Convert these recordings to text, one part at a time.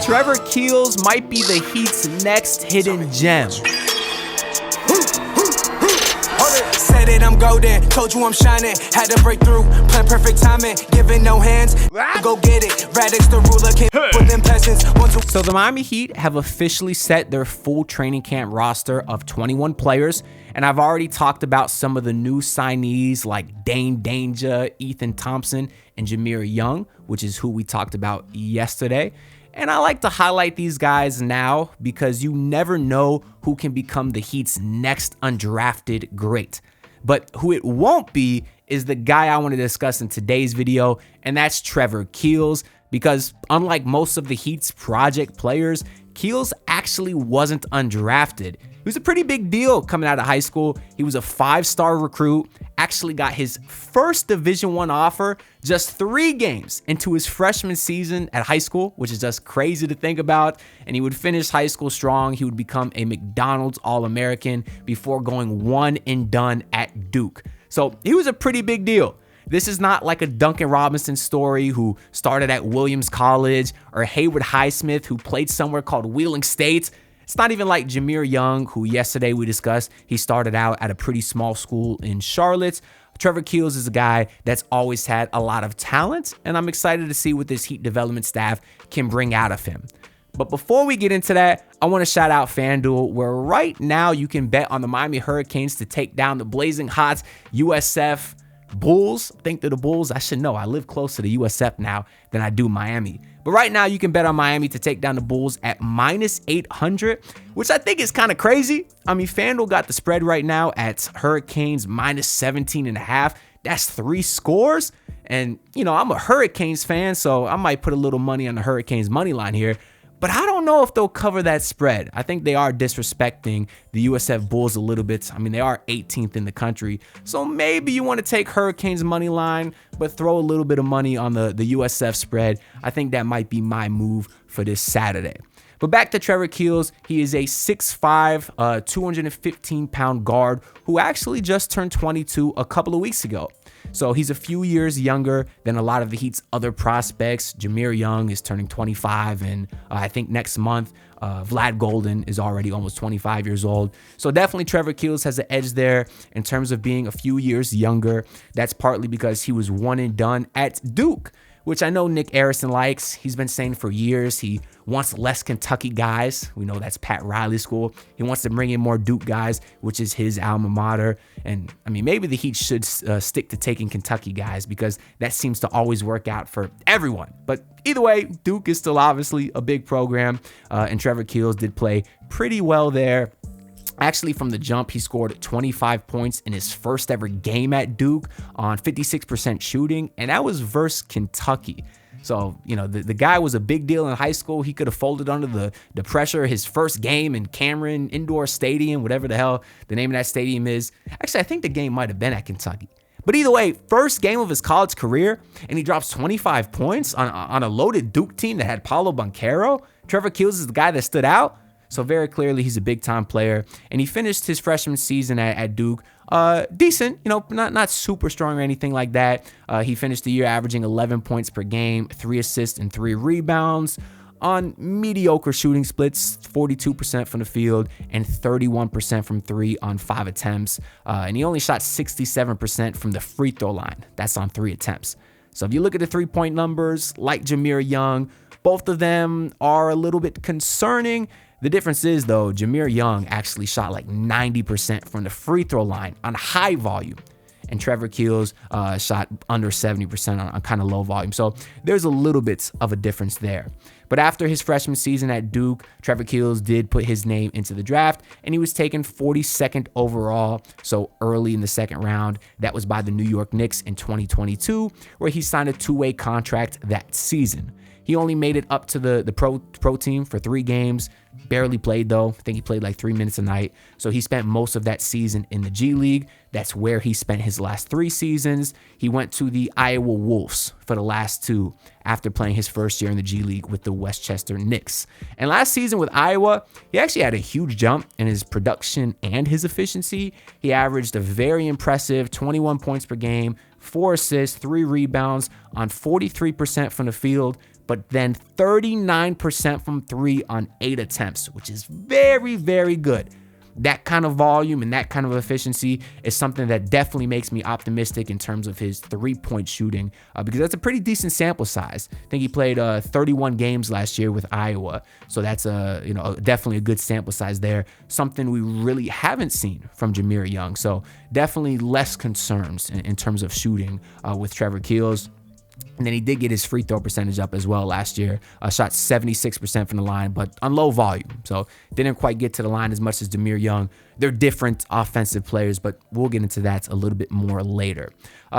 Trevor Keels might be the Heat's next hidden gem. Said it, I'm golden. Told you I'm shining. Had to break through. Plan perfect timing. Giving no hands. Go get it. Radix the ruler. Can't with them peasants. So the Miami Heat have officially set their full training camp roster of 21 players. And I've already talked about some of the new signees like Dane Danger, Ethan Thompson, and Jameer Young, which is who we talked about yesterday. And I like to highlight these guys now because you never know who can become the Heat's next undrafted great. But who it won't be is the guy I want to discuss in today's video, and that's Trevor Keels, because unlike most of the Heat's project players, Keels actually wasn't undrafted. He was a pretty big deal coming out of high school. He was a 5-star recruit, actually got his first Division I offer just 3 games into his freshman season at high school, which is just crazy to think about. And he would finish high school strong. He would become a McDonald's All-American before going one and done at Duke. So he was a pretty big deal. This is not like a Duncan Robinson story who started at Williams College or Hayward Highsmith who played somewhere called Wheeling State. It's not even like Jameer Young, who yesterday we discussed, he started out at a pretty small school in Charlotte. Trevor Keels is a guy that's always had a lot of talent, and I'm excited to see what this Heat development staff can bring out of him. But before we get into that, I want to shout out FanDuel, where right now you can bet on the Miami Hurricanes to take down the blazing hot USF Bulls. I think they're the Bulls. I should know. I live closer to USF now than I do Miami. But right now, you can bet on Miami to take down the Bulls at -800, which I think is kind of crazy. I mean, FanDuel got the spread right now at Hurricanes -17.5. That's 3 scores. And, you know, I'm a Hurricanes fan, so I might put a little money on the Hurricanes money line here. But I don't know if they'll cover that spread. I think they are disrespecting the USF Bulls a little bit. I mean, they are 18th in the country. So maybe you want to take Hurricanes money line, but throw a little bit of money on the USF spread. I think that might be my move for this Saturday. But back to Trevor Keels. He is a 6'5", 215-pound guard who actually just turned 22 a couple of weeks ago. So he's a few years younger than a lot of the Heat's other prospects. Jameer Young is turning 25, and I think next month, Vlad Golden is already almost 25 years old. So definitely Trevor Keels has an edge there in terms of being a few years younger. That's partly because he was one and done at Duke, which I know Nick Arison likes. He's been saying for years he wants less Kentucky guys. We know that's Pat Riley's school. He wants to bring in more Duke guys, which is his alma mater. And I mean, maybe the Heat should stick to taking Kentucky guys because that seems to always work out for everyone. But either way, Duke is still obviously a big program, and Trevor Keels did play pretty well there. Actually, from the jump, he scored 25 points in his first ever game at Duke on 56% shooting, and that was versus Kentucky. So, you know, the guy was a big deal in high school. He could have folded under the pressure. His first game in Cameron Indoor Stadium, whatever the hell the name of that stadium is. Actually, I think the game might have been at Kentucky. But either way, first game of his college career, and he drops 25 points on a loaded Duke team that had Paulo Banchero. Trevor Keels is the guy that stood out. So very clearly, he's a big-time player. And he finished his freshman season at Duke decent, you know, not super strong or anything like that. He finished the year averaging 11 points per game, 3 assists and 3 rebounds on mediocre shooting splits, 42% from the field and 31% from 3 on 5 attempts. And he only shot 67% from the free throw line. That's on 3 attempts. So if you look at the three-point numbers, like Jameer Young, both of them are a little bit concerning. The difference is, though, Jameer Young actually shot like 90% from the free throw line on high volume. And Trevor Keels shot under 70% on kind of low volume. So there's a little bit of a difference there. But after his freshman season at Duke, Trevor Keels did put his name into the draft, and he was taken 42nd overall, so early in the second round. That was by the New York Knicks in 2022, where he signed a 2-way contract that season. He only made it up to the pro team for 3 games. Barely played, though. I think he played like 3 minutes a night. So he spent most of that season in the G League. That's where he spent his last 3 seasons. He went to the Iowa Wolves for the last 2 after playing his first year in the G League with the Westchester Knicks. And last season with Iowa, he actually had a huge jump in his production and his efficiency. He averaged a very impressive 21 points per game, 4 assists, 3 rebounds on 43% from the field, but then 39% from 3 on 8 attempts, which is very, very good. That kind of volume and that kind of efficiency is something that definitely makes me optimistic in terms of his 3-point shooting, because that's a pretty decent sample size. I think he played 31 games last year with Iowa, so that's definitely a good sample size there. Something we really haven't seen from Jahmir Young, so definitely less concerns in terms of shooting with Trevor Keels. And then he did get his free throw percentage up as well last year. Shot 76% from the line, but on low volume. So didn't quite get to the line as much as Jahmir Young. They're different offensive players, but we'll get into that a little bit more later.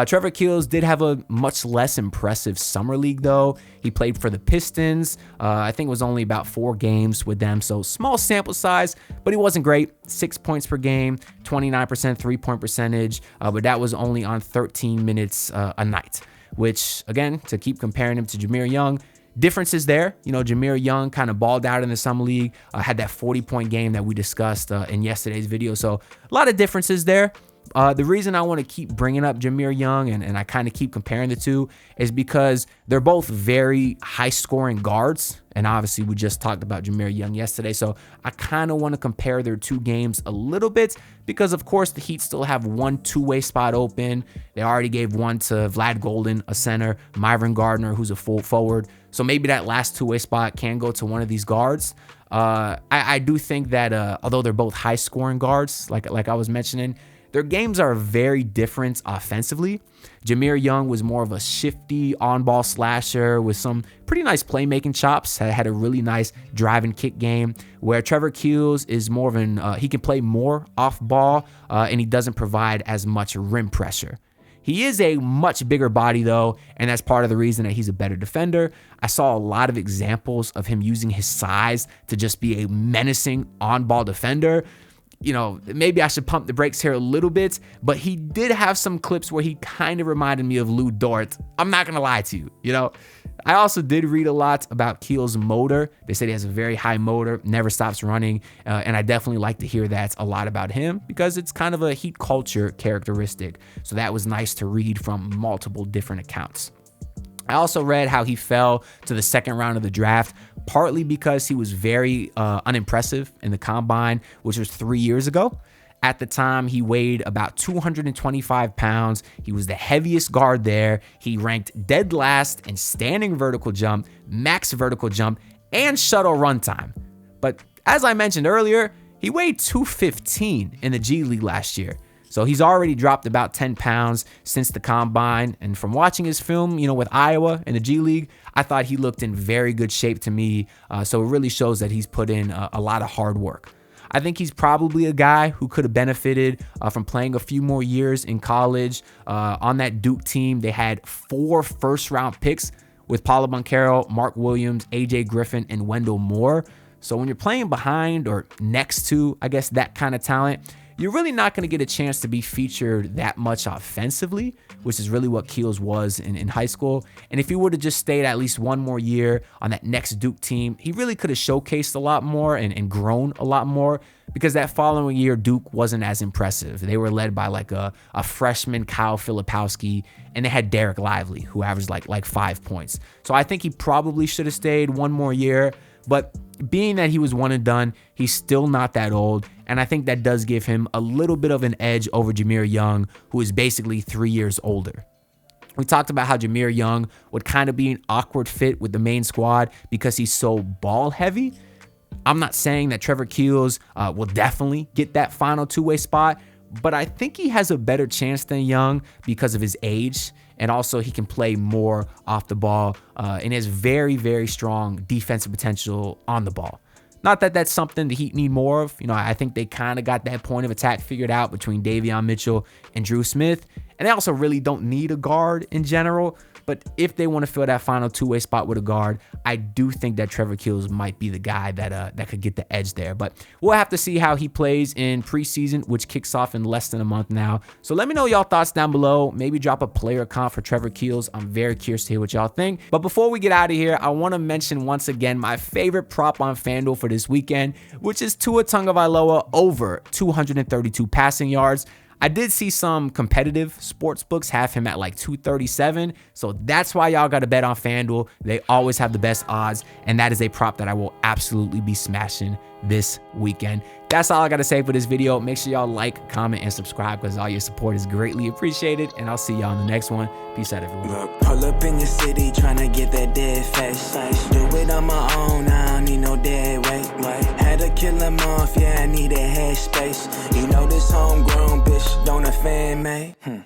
Trevor Keels did have a much less impressive summer league, though. He played for the Pistons. I think it was only about 4 games with them, so small sample size, but he wasn't great. 6 points per game, 29% 3-point percentage, but that was only on 13 minutes a night. Which, again, to keep comparing him to Jahmir Young, differences there. Jahmir Young kind of balled out in the summer league, had that 40-point game that we discussed in yesterday's video. So a lot of differences there. The reason I want to keep bringing up Jahmir Young and I kind of keep comparing the two is because they're both very high-scoring guards. And obviously, we just talked about Jahmir Young yesterday. So I kind of want to compare their two games a little bit because, of course, the Heat still have one two-way spot open. They already gave one to Vlad Golden, a center, Myron Gardner, who's a full forward. So maybe that last two-way spot can go to one of these guards. I do think that although they're both high-scoring guards, like I was mentioning, their games are very different offensively. Jahmir Young was more of a shifty on-ball slasher with some pretty nice playmaking chops, had a really nice drive and kick game, where Trevor Keels is more of he can play more off-ball, and he doesn't provide as much rim pressure. He is a much bigger body, though, and that's part of the reason that he's a better defender. I saw a lot of examples of him using his size to just be a menacing on-ball defender. Maybe I should pump the brakes here a little bit, but he did have some clips where he kind of reminded me of Lou Dort. I'm not going to lie to you, I also did read a lot about Keels' motor. They said he has a very high motor, never stops running, and I definitely like to hear that a lot about him because it's kind of a Heat culture characteristic. So that was nice to read from multiple different accounts. I also read how he fell to the second round of the draft, partly because he was very unimpressive in the combine, which was 3 years ago. At the time, he weighed about 225 pounds. He was the heaviest guard there. He ranked dead last in standing vertical jump, max vertical jump, and shuttle runtime. But as I mentioned earlier, he weighed 215 in the G League last year. So he's already dropped about 10 pounds since the combine. And from watching his film, with Iowa in the G League, I thought he looked in very good shape to me. So it really shows that he's put in a lot of hard work. I think he's probably a guy who could have benefited from playing a few more years in college. On that Duke team, they had 4 first-round picks with Paolo Banchero, Mark Williams, AJ Griffin, and Wendell Moore. So when you're playing behind or next to, I guess, that kind of talent, you're really not going to get a chance to be featured that much offensively, which is really what Keels was in high school. And if he would have just stayed at least one more year on that next Duke team, he really could have showcased a lot more and grown a lot more, because that following year, Duke wasn't as impressive. They were led by like a freshman Kyle Filipowski, and they had Derek Lively, who averaged like 5 points. So I think he probably should have stayed one more year. But being that he was one and done, he's still not that old. And I think that does give him a little bit of an edge over Jahmir Young, who is basically 3 years older. We talked about how Jahmir Young would kind of be an awkward fit with the main squad because he's so ball heavy. I'm not saying that Trevor Keels will definitely get that final two-way spot, but I think he has a better chance than Young because of his age. And also he can play more off the ball and has very, very strong defensive potential on the ball. Not that that's something the Heat need more of. I think they kind of got that point of attack figured out between Davion Mitchell and Drew Smith. And they also really don't need a guard in general. But if they want to fill that final two-way spot with a guard, I do think that Trevor Keels might be the guy that could get the edge there. But we'll have to see how he plays in preseason, which kicks off in less than a month now. So let me know y'all thoughts down below. Maybe drop a player comp for Trevor Keels. I'm very curious to hear what y'all think. But before we get out of here, I want to mention once again my favorite prop on FanDuel for this weekend, which is Tua Tagovailoa over 232 passing yards. I did see some competitive sports books have him at like 237. So that's why y'all got to bet on FanDuel. They always have the best odds. And that is a prop that I will absolutely be smashing this weekend. That's all I got to say for this video. Make sure y'all like, comment, and subscribe because all your support is greatly appreciated. And I'll see y'all in the next one. Peace out, everyone. Look, pull up in your city trying to get that dead face. Do it on my own, I don't need no dead weight. Had to kill him off, yeah, I need a head space. You know this homegrown bitch, don't offend me.